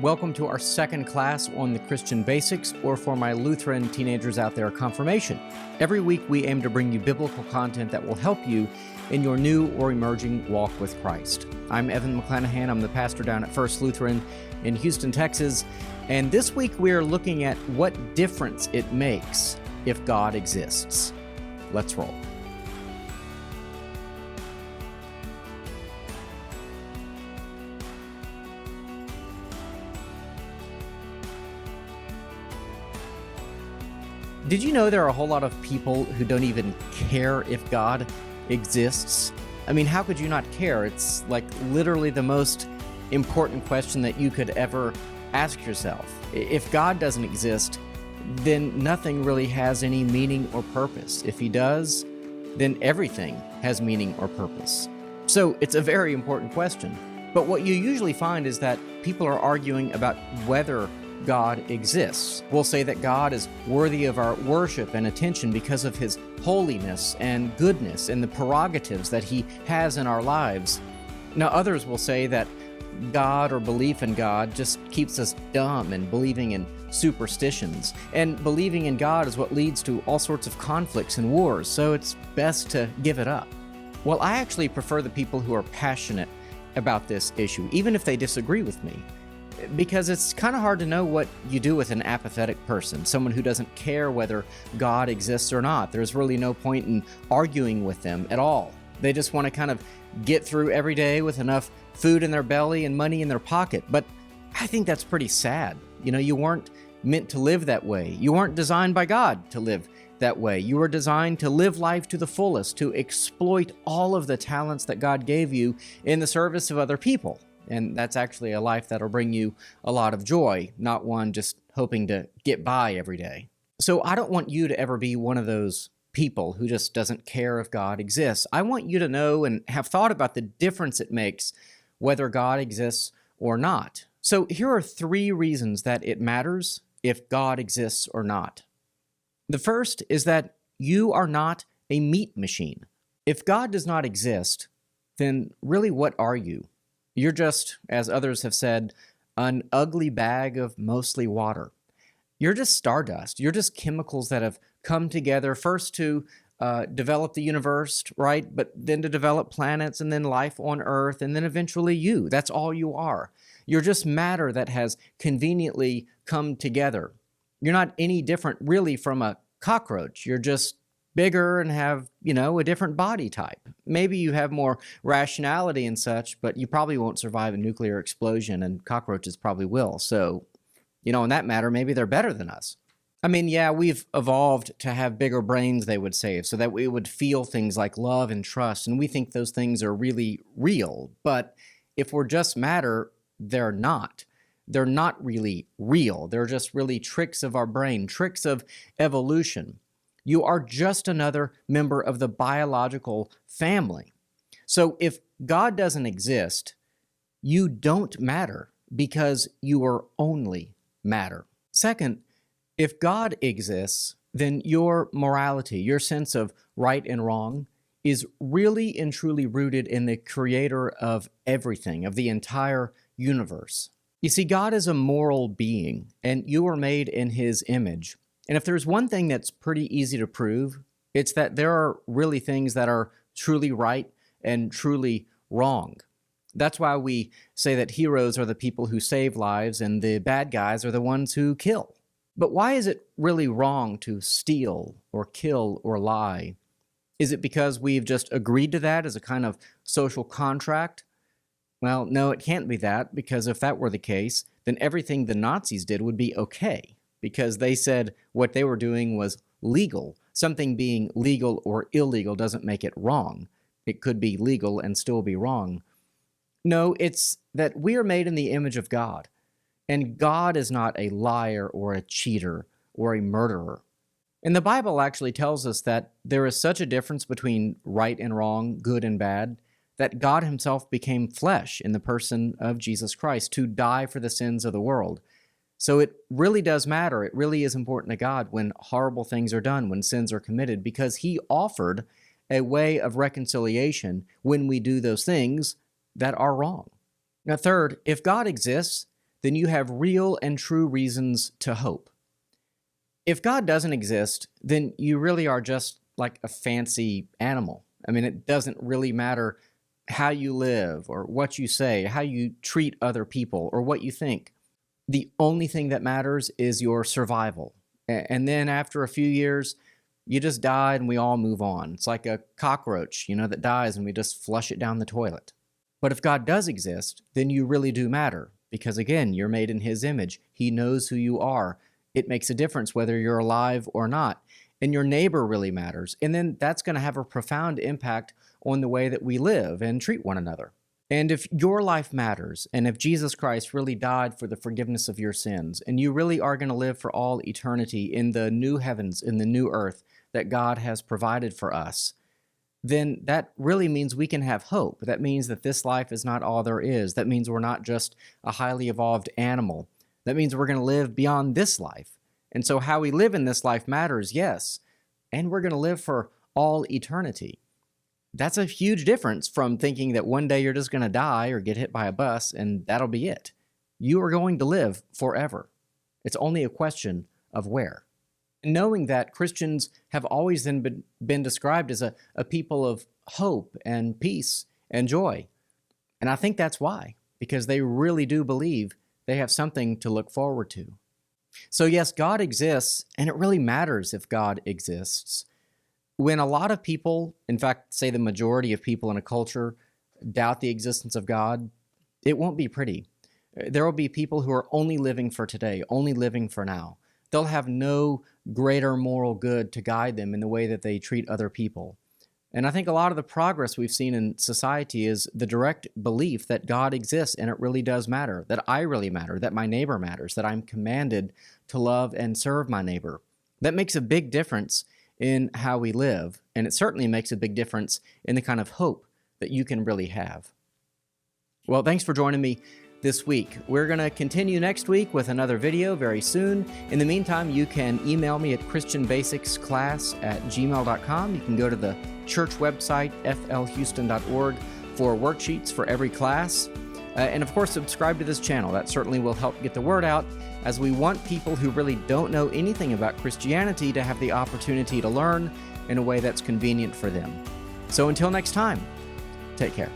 Welcome to our second class on the Christian basics, or for my Lutheran teenagers out there, confirmation. Every week we aim to bring you biblical content that will help you in your new or emerging walk with Christ. I'm Evan McClanahan. I'm the pastor down at First Lutheran in Houston, Texas. And this week we're looking at what difference it makes if God exists. Let's roll. Did you know there are a whole lot of people who don't even care if God exists? I mean, how could you not care? It's like literally the most important question that you could ever ask yourself. If God doesn't exist, then nothing really has any meaning or purpose. If He does, then everything has meaning or purpose. So it's a very important question. But what you usually find is that people are arguing about whether God exists. We'll say that God is worthy of our worship and attention because of His holiness and goodness and the prerogatives that He has in our lives. Now, others will say that God or belief in God just keeps us dumb and believing in superstitions. And believing in God is what leads to all sorts of conflicts and wars, so it's best to give it up. Well, I actually prefer the people who are passionate about this issue, even if they disagree with me. Because it's kind of hard to know what you do with an apathetic person, someone who doesn't care whether God exists or not. There's really no point in arguing with them at all. They just want to kind of get through every day with enough food in their belly and money in their pocket. But I think that's pretty sad. You know, you weren't meant to live that way. You weren't designed by God to live that way. You were designed to live life to the fullest, to exploit all of the talents that God gave you in the service of other people. And that's actually a life that'll bring you a lot of joy, not one just hoping to get by every day. So I don't want you to ever be one of those people who just doesn't care if God exists. I want you to know and have thought about the difference it makes whether God exists or not. So here are 3 reasons that it matters if God exists or not. The first is that you are not a meat machine. If God does not exist, then really what are you? You're just, as others have said, an ugly bag of mostly water. You're just stardust. You're just chemicals that have come together first to develop the universe, right? But then to develop planets and then life on Earth and then eventually you. That's all you are. You're just matter that has conveniently come together. You're not any different really from a cockroach. You're just bigger and have, a different body type. Maybe you have more rationality and such, but you probably won't survive a nuclear explosion, and cockroaches probably will. So, in that matter, maybe they're better than us. I mean, yeah, we've evolved to have bigger brains, they would say, so that we would feel things like love and trust, and we think those things are really real. But if we're just matter, they're not. They're not really real. They're just really tricks of our brain, tricks of evolution. You are just another member of the biological family. So if God doesn't exist, you don't matter because you are only matter. Second, if God exists, then your morality, your sense of right and wrong, is really and truly rooted in the creator of everything, of the entire universe. You see, God is a moral being, and you are made in His image. And if there's one thing that's pretty easy to prove, it's that there are really things that are truly right and truly wrong. That's why we say that heroes are the people who save lives and the bad guys are the ones who kill. But why is it really wrong to steal or kill or lie? Is it because we've just agreed to that as a kind of social contract? Well, no, it can't be that, because if that were the case, then everything the Nazis did would be okay, because they said what they were doing was legal. Something being legal or illegal doesn't make it wrong. It could be legal and still be wrong. No, it's that we are made in the image of God, and God is not a liar or a cheater or a murderer. And the Bible actually tells us that there is such a difference between right and wrong, good and bad, that God Himself became flesh in the person of Jesus Christ to die for the sins of the world. So it really does matter. It really is important to God when horrible things are done, when sins are committed, because He offered a way of reconciliation when we do those things that are wrong. Now, third, if God exists, then you have real and true reasons to hope. If God doesn't exist, then you really are just like a fancy animal. I mean, it doesn't really matter how you live or what you say, how you treat other people, or what you think. The only thing that matters is your survival. And then after a few years, you just die and we all move on. It's like a cockroach, that dies and we just flush it down the toilet. But if God does exist, then you really do matter. Because again, you're made in His image. He knows who you are. It makes a difference whether you're alive or not. And your neighbor really matters. And then that's going to have a profound impact on the way that we live and treat one another. And if your life matters, and if Jesus Christ really died for the forgiveness of your sins, and you really are going to live for all eternity in the new heavens, in the new earth that God has provided for us, then that really means we can have hope. That means that this life is not all there is. That means we're not just a highly evolved animal. That means we're going to live beyond this life. And so how we live in this life matters, yes, and we're going to live for all eternity. That's a huge difference from thinking that one day you're just going to die or get hit by a bus and that'll be it. You are going to live forever. It's only a question of where. Knowing that, Christians have always then been described as a people of hope and peace and joy. And I think that's why, because they really do believe they have something to look forward to. So yes, God exists, and it really matters if God exists. When a lot of people, in fact, say the majority of people in a culture, doubt the existence of God, it won't be pretty. There will be people who are only living for today, only living for now. They'll have no greater moral good to guide them in the way that they treat other people. And I think a lot of the progress we've seen in society is the direct belief that God exists and it really does matter, that I really matter, that my neighbor matters, that I'm commanded to love and serve my neighbor. That makes a big difference in how we live, and it certainly makes a big difference in the kind of hope that you can really have. Well, thanks for joining me this week. We're going to continue next week with another video very soon. In the meantime, you can email me at christianbasicsclass@gmail.com. You can go to the church website, flhouston.org, for worksheets for every class. And of course, subscribe to this channel. That certainly will help get the word out, as we want people who really don't know anything about Christianity to have the opportunity to learn in a way that's convenient for them. So until next time, take care.